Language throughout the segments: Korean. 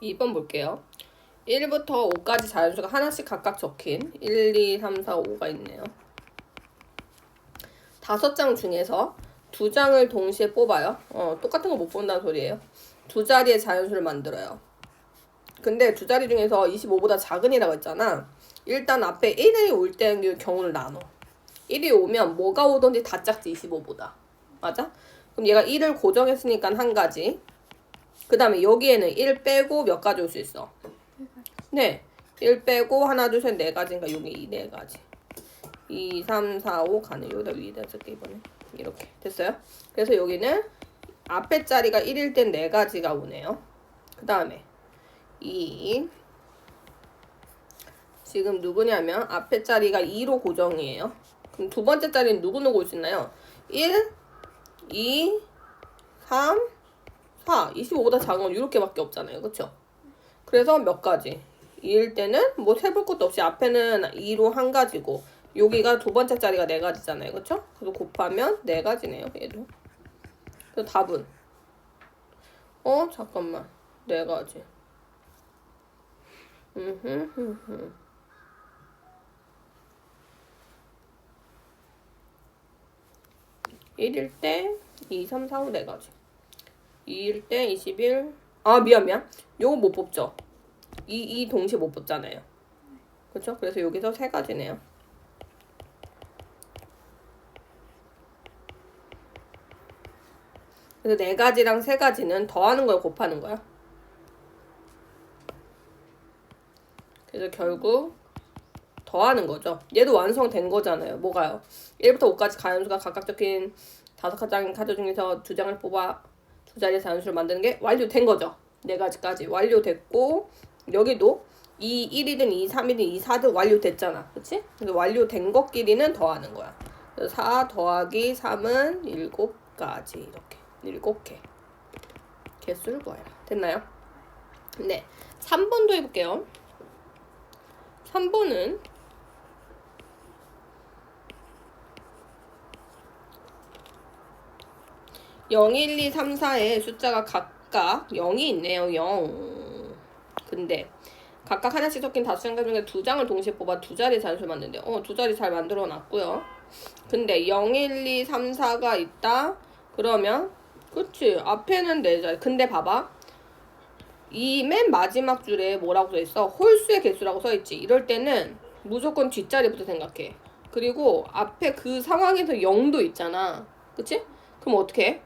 2번 볼게요. 1부터 5까지 자연수가 하나씩 각각 적힌 1, 2, 3, 4, 5가 있네요. 5장 중에서 2장을 동시에 뽑아요. 똑같은 거 못 본다는 소리예요. 2자리의 자연수를 만들어요. 근데 2자리 중에서 25보다 작은이라고 했잖아. 일단 앞에 1이 올 때의 경우를 나눠. 1이 오면 뭐가 오든지 다 작지 25보다. 맞아? 그럼 얘가 1을 고정했으니까 한 가지. 그 다음에 여기에는 1 빼고 몇 가지 올 수 있어? 네. 1 빼고 하나, 둘, 셋, 네 가지인가? 여기 4가지. 2, 3, 4, 5 가는. 여기다 위에다 쓸게 이번에. 이렇게. 됐어요? 그래서 여기는 앞에 자리가 1일 땐 4가지가 오네요. 그 다음에 2. 지금 누구냐면 앞에 자리가 2로 고정이에요. 그럼 두 번째 자리는 누구 올 수 있나요? 1, 2, 3, 4. 25보다 작은 건 이렇게밖에 없잖아요. 그쵸? 그래서 몇 가지? 2일 때는 뭐 세볼 것도 없이 앞에는 2로 한 가지고 여기가 두 번째 자리가 4가지잖아요. 그쵸? 그래서 곱하면 4가지네요. 얘도. 그래서 답은 잠깐만. 4가지. 1일 때 2, 3, 4, 5 4가지. 2일 때 21. 미안. 요거 못 뽑죠. 이 동시에 못 뽑잖아요. 그렇죠? 그래서 여기서 3가지네요. 그래서 4가지랑 3가지는 더하는 거야, 곱하는 거야? 그래서 결국 더하는 거죠. 얘도 완성된 거잖아요. 뭐가요? 1부터 5까지 가연수가 각각 적힌 5장의 카드 중에서 2장을 뽑아 2자리의 자연수를 만드는 게 완료된 거죠. 4가지까지 완료됐고 여기도 2, 1이든 2, 3이든 2, 4든 완료됐잖아. 그치? 그래서 완료된 것끼리는 더하는 거야. 그래서 4 더하기 3은 7가지. 이렇게 7개 개수를 구해라. 됐나요? 네. 3번도 해볼게요. 3번은 0, 1, 2, 3, 4에 숫자가 각각 0이 있네요. 0. 근데 각각 하나씩 적힌 5장 중에 2장을 동시에 뽑아 2자리 자연수를 만드는데 2자리 잘 만들어 놨고요. 근데 0, 1, 2, 3, 4가 있다. 그러면 그치 앞에는 4자리. 근데 봐봐. 이 맨 마지막 줄에 뭐라고 써있어? 홀수의 개수라고 써있지. 이럴 때는 무조건 뒷자리부터 생각해. 그리고 앞에 그 상황에서 0도 있잖아. 그치? 그럼 어떻게 해?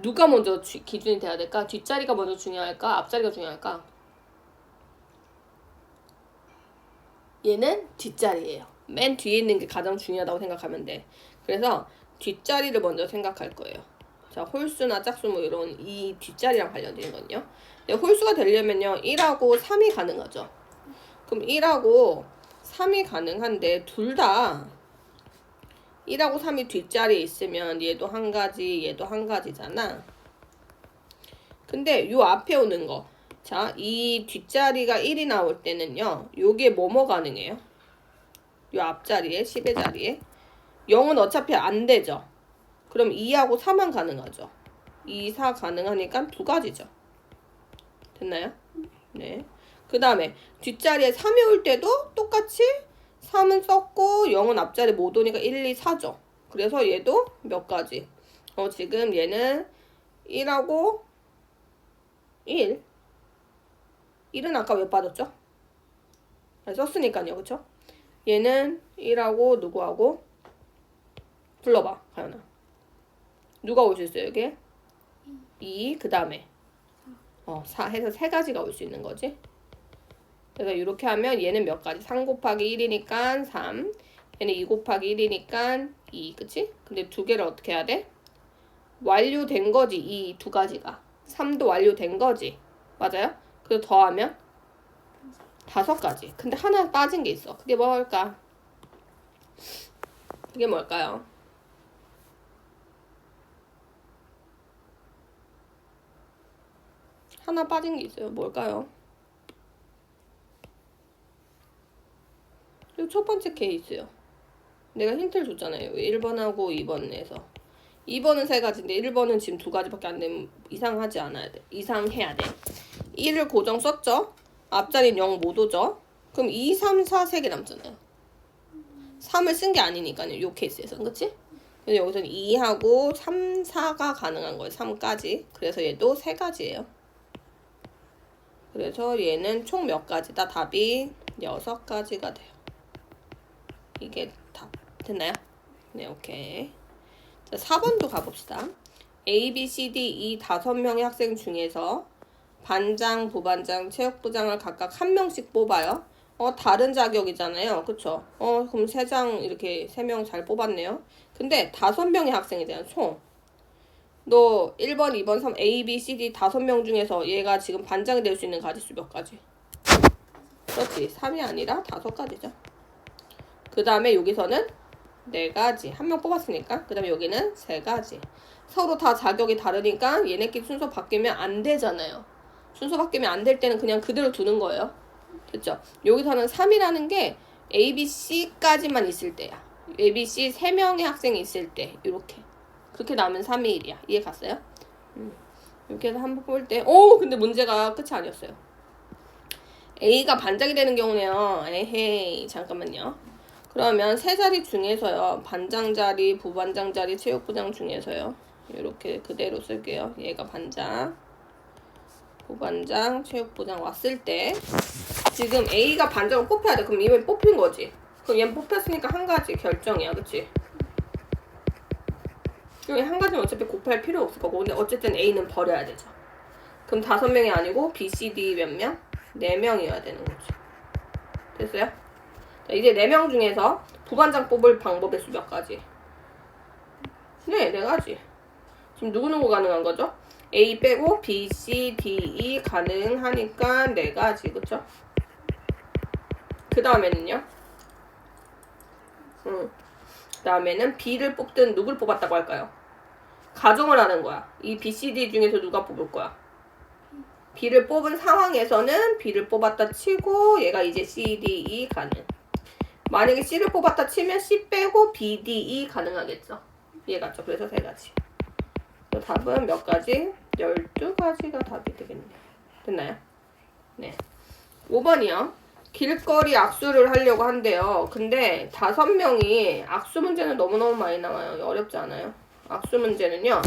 누가 먼저 기준이 돼야 될까? 뒷자리가 먼저 중요할까? 앞자리가 중요할까? 얘는 뒷자리예요. 맨 뒤에 있는 게 가장 중요하다고 생각하면 돼. 그래서 뒷자리를 먼저 생각할 거예요. 자, 홀수나 짝수 뭐 이런 이 뒷자리랑 관련된 건요. 홀수가 되려면요. 1하고 3이 가능하죠. 그럼 1하고 3이 가능한데 둘 다 1하고 3이 뒷자리에 있으면 얘도 한 가지, 얘도 한 가지잖아. 근데 요 앞에 오는 거. 자, 이 뒷자리가 1이 나올 때는요. 요게 뭐뭐 가능해요? 요 앞자리에, 10의 자리에. 0은 어차피 안 되죠. 그럼 2하고 4만 가능하죠. 2, 4 가능하니까 2가지죠. 됐나요? 네. 그 다음에 뒷자리에 3이 올 때도 똑같이 3은 썼고 0은 앞자리 못 오니까 1, 2, 4죠. 그래서 얘도 몇 가지? 지금 얘는 1하고 1. 1은 아까 왜 빠졌죠? 썼으니까요. 그쵸? 얘는 1하고 누구하고? 불러봐. 가연아. 누가 올 수 있어요? 여기? 2. 그 다음에 4 해서 3가지가 올 수 있는 거지. 그래서 이렇게 하면 얘는 몇 가지? 3 곱하기 1이니까 3. 얘는 2 곱하기 1이니까 2. 그치? 근데 두 개를 어떻게 해야 돼? 완료된 거지. 이 2가지가. 3도 완료된 거지. 맞아요? 그래서 더하면 5가지. 근데 하나 빠진 게 있어. 그게 뭘까? 그게 뭘까요? 하나 빠진 게 있어요. 뭘까요? 그리고 첫 번째 케이스요. 내가 힌트를 줬잖아요. 1번하고 2번에서. 2번은 3가지인데 1번은 지금 2가지밖에 안 되면 이상하지 않아야 돼. 이상해야 돼. 1을 고정 썼죠? 앞자리는 0 못 오죠? 그럼 2, 3, 4 3개 남잖아요. 3을 쓴 게 아니니까요. 이 케이스에서는. 그치? 그래서 여기서는 2하고 3, 4가 가능한 거예요. 3까지. 그래서 얘도 3가지예요. 그래서 얘는 총 몇 가지다? 답이 6가지가 돼요. 이게 답. 됐나요? 네, 오케이. 자, 4번도 가봅시다. A, B, C, D, 이 5명의 학생 중에서 반장, 부반장, 체육부장을 각각 1명씩 뽑아요. 다른 자격이잖아요. 그쵸? 그럼 3장 이렇게 3명 잘 뽑았네요. 근데 5명의 학생에 대한 총. 너 1번, 2번, 3, A, B, C, D 5명 중에서 얘가 지금 반장이 될 수 있는 가지수 몇 가지? 그렇지. 3이 아니라 5가지죠. 그 다음에 여기서는 4가지. 1명 뽑았으니까. 그 다음에 여기는 3가지. 서로 다 자격이 다르니까 얘네끼리 순서 바뀌면 안 되잖아요. 순서 바뀌면 안 될 때는 그냥 그대로 두는 거예요. 됐죠? 여기서는 3이라는 게 A, B, C까지만 있을 때야. A, B, C 3명의 학생이 있을 때 이렇게. 그렇게 나오면 3이 1이야. 이해 갔어요? 이렇게 해서 한번 뽑을 때 근데 문제가 끝이 아니었어요. A가 반장이 되는 경우네요. 에헤이 잠깐만요. 그러면 3자리 중에서요. 반장 자리, 부반장 자리, 체육부장 중에서요. 이렇게 그대로 쓸게요. 얘가 반장, 부반장, 체육부장 왔을 때 지금 A가 반장을 뽑혀야 돼. 그럼 이미 뽑힌 거지. 그럼 얘는 뽑혔으니까 한 가지 결정이야. 그치? 여기 한 가지는 어차피 곱할 필요 없을 거고 근데 어쨌든 A는 버려야 되죠. 그럼 5명이 아니고 B, C, D 몇 명? 4명이어야 되는 거지. 됐어요? 자, 이제 4명 중에서 부반장 뽑을 방법의 수 몇 가지? 네, 4가지. 지금 누구누구 가능한 거죠? A 빼고 B, C, D, E 가능하니까 4가지. 그쵸? 그 다음에는요? 그 다음에는 B를 뽑든 누굴 뽑았다고 할까요? 가정을 하는 거야. 이 B, C, D 중에서 누가 뽑을 거야? B를 뽑은 상황에서는 B를 뽑았다 치고 얘가 이제 C, D, E 가능. 만약에 C를 뽑았다 치면 C 빼고 B, D, E 가능하겠죠. 이해갔죠? 그래서 3가지. 답은 몇 가지? 12가지가 답이 되겠네요. 됐나요? 네. 5번이요. 길거리 악수를 하려고 한대요. 근데 5명이 악수 문제는 너무너무 많이 나와요. 어렵지 않아요? 악수 문제는요.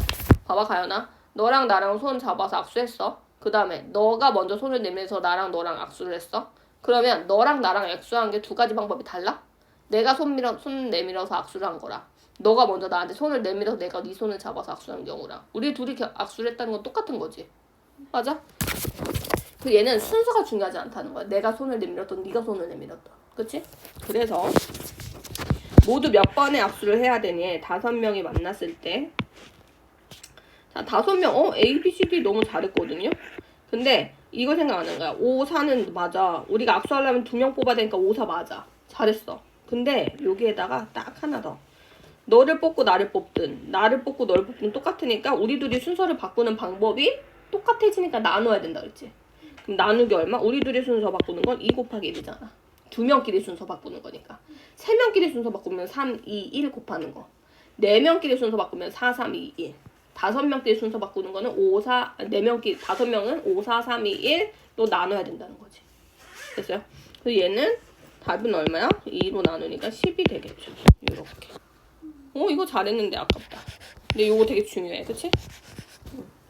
봐봐 가연아. 너랑 나랑 손 잡아서 악수했어. 그 다음에 너가 먼저 손을 내밀어서 나랑 너랑 악수를 했어. 그러면 너랑 나랑 악수한 게 2가지 방법이 달라? 내가 손 내밀어서 악수를 한 거라. 너가 먼저 나한테 손을 내밀어서 내가 네 손을 잡아서 악수한 경우랑 우리 둘이 악수를 했다는 건 똑같은 거지. 맞아? 그 얘는 순서가 중요하지 않다는 거야. 내가 손을 내밀었던 네가 손을 내밀었던. 그치? 그래서 모두 몇 번의 악수를 해야 되니 5명이 만났을 때 자 5명 A, B, C, D 너무 잘했거든요. 근데 이거 생각 안 하는 거야. 5, 4는 맞아. 우리가 악수하려면 2명 뽑아야 되니까 5, 4 맞아. 잘했어. 근데 여기에다가 딱 하나 더. 너를 뽑고 나를 뽑든 나를 뽑고 너를 뽑든 똑같으니까 우리 둘이 순서를 바꾸는 방법이 똑같아지니까 나눠야 된다 그랬지. 그럼 나누기 얼마? 우리 둘이 순서 바꾸는 건 2 곱하기 1이잖아. 2명끼리 순서 바꾸는 거니까. 3명끼리 순서 바꾸면 3, 2, 1 곱하는 거. 4명끼리 순서 바꾸면 4, 3, 2, 1. 5명끼리 순서 바꾸는 거는 5, 4, 4명끼리, 5명은 5, 4, 3, 2, 1로 나눠야 된다는 거지. 됐어요? 그래서 얘는 답은 얼마야? 2로 나누니까 10이 되겠죠. 이렇게. 이거 잘했는데 아깝다. 근데 이거 되게 중요해. 그치?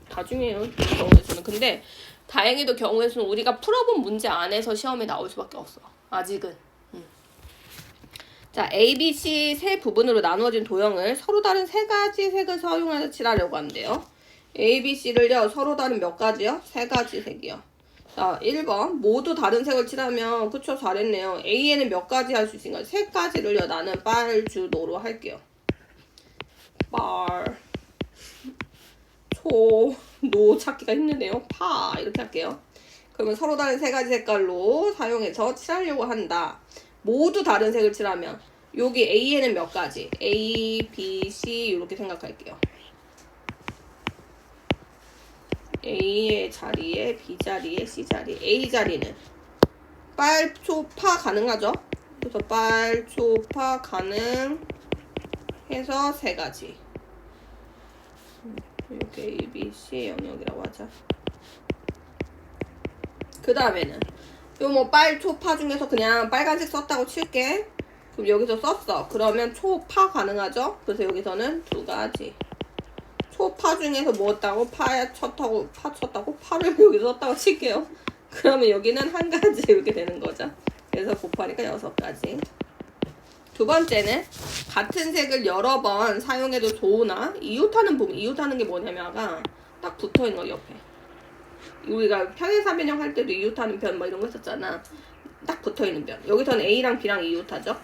다 중요해요. 경우에서는. 근데 다행히도 경우에서는 우리가 풀어본 문제 안에서 시험에 나올 수밖에 없어. 아직은. 자, A, B, C 세 부분으로 나누어진 도형을 서로 다른 3가지 색을 사용해서 칠하려고 한대요. A, B, C를요. 서로 다른 몇 가지요? 3가지 색이요. 자, 1번. 모두 다른 색을 칠하면 그쵸? 잘했네요. A에는 몇 가지 할 수 있으니까 3가지를요. 나는 빨주노로 할게요. 빨, 초, 노 찾기가 힘드네요. 파 이렇게 할게요. 그러면 서로 다른 3가지 색깔로 사용해서 칠하려고 한다. 모두 다른 색을 칠하면 여기 A에는 몇 가지? A, B, C 이렇게 생각할게요. A의 자리에 B 자리에 C 자리. A 자리는 빨초파 가능하죠? 그래서 빨초파 가능 해서 3가지. 이렇게 A, B, C 영역이라고 하자. 그 다음에는 요 뭐 빨초파 중에서 그냥 빨간색 썼다고 칠게. 그럼 여기서 썼어. 그러면 초파 가능하죠? 그래서 여기서는 두 가지. 초파 중에서 뭐 쳤다고? 파 쳤다고? 파를 여기서 썼다고 칠게요. 그러면 여기는 한 가지 이렇게 되는 거죠. 그래서 곱하니까 6가지. 두 번째는 같은 색을 여러 번 사용해도 좋으나 이웃하는 부분. 이웃하는 게 뭐냐면 아까 딱 붙어있는 거 옆에. 우리가 평행사변형 할 때도 이웃하는 변 뭐 이런 거 했었잖아. 딱 붙어있는 변. 여기서는 A랑 B랑 이웃하죠.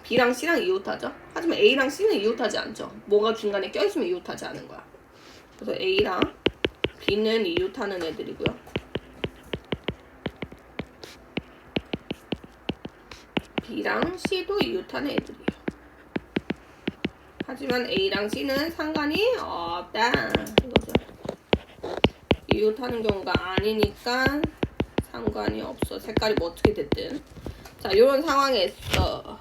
B랑 C랑 이웃하죠. 하지만 A랑 C는 이웃하지 않죠. 뭐가 중간에 껴있으면 이웃하지 않은 거야. 그래서 A랑 B는 이웃하는 애들이고요. B랑 C도 이웃하는 애들이에요. 하지만 A랑 C는 상관이 없다. 이거죠. 이웃하는 경우가 아니니까 상관이 없어. 색깔이 뭐 어떻게 됐든. 자, 요런 상황에서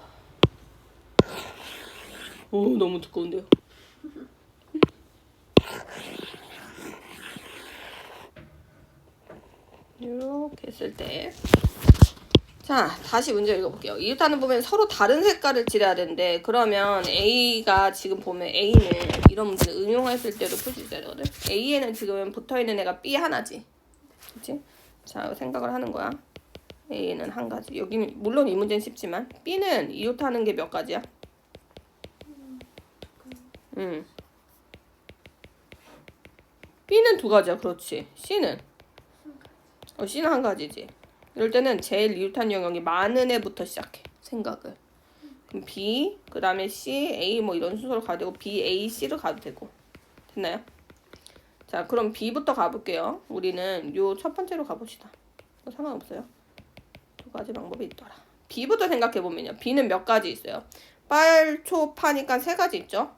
오, 너무 두꺼운데요. 이렇게 했을 때, 자, 다시 문제 읽어볼게요. 이웃하는 부분은 서로 다른 색깔을 칠해야 되는데, 그러면 A가 지금 보면 A는 이런 문제를 응용했을 때도 풀 수 있어야 되거든. A에는 지금 붙어있는 애가 B 하나지. 그치? 자, 생각을 하는 거야. A는 한 가지. 여기는 물론 이 문제는 쉽지만 B는 이웃하는 게 몇 가지야? B는 두 가지야. 그렇지. C는 C는 한 가지지. 이럴 때는 제일 이웃한 영역이 많은 애부터 시작해. 생각을. 그럼 B, 그 다음에 C, A 뭐 이런 순서로 가도 되고 B, A, C로 가도 되고. 됐나요? 자, 그럼 B부터 가볼게요. 우리는 요 첫 번째로 가봅시다. 상관없어요. 두 가지 방법이 있더라. B부터 생각해보면요. B는 몇 가지 있어요? 빨초파니까 세 가지 있죠?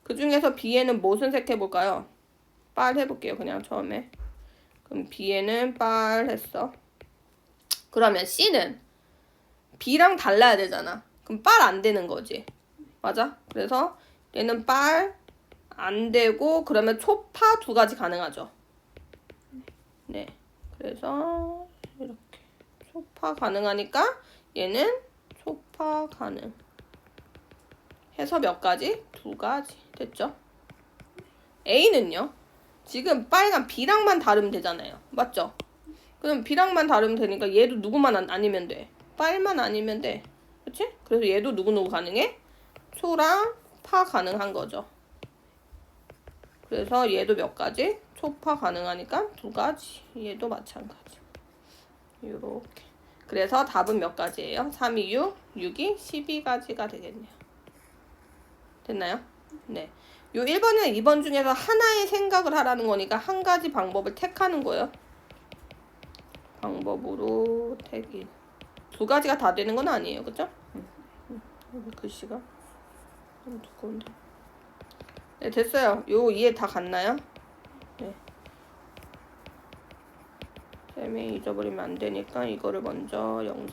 그 중에서 B에는 무슨 색 해볼까요? 빨 해볼게요. 그냥 처음에. 그럼 B에는 빨 했어. 그러면 C는 B랑 달라야 되잖아. 그럼 빨 안 되는 거지. 맞아? 그래서 얘는 빨 안 되고 그러면 초파 두 가지 가능하죠. 네. 그래서 이렇게 초파 가능하니까 얘는 초파 가능. 해서 몇 가지? 두 가지. 됐죠? A는요. 지금 빨간 B랑만 다르면 되잖아요. 맞죠? 그럼 B랑만 다르면 되니까 얘도 누구만 아니면 돼. 빨만 아니면 돼. 그치? 그래서 얘도 누구 가능해? 초랑 파 가능한 거죠. 그래서 얘도 몇 가지? 초파 가능하니까 두 가지. 얘도 마찬가지. 요렇게. 그래서 답은 몇 가지예요? 3, 2, 6, 6이 12가지가 되겠네요. 됐나요? 네. 요 1번이나 2번 중에서 하나의 생각을 하라는 거니까 한 가지 방법을 택하는 거예요. 방법으로 택이. 두 가지가 다 되는 건 아니에요. 그죠? 여기 글씨가 너무 두꺼운데. 네, 됐어요. 요 이해 다 갔나요? 네. 쌤이 잊어버리면 안 되니까 이거를 먼저 영상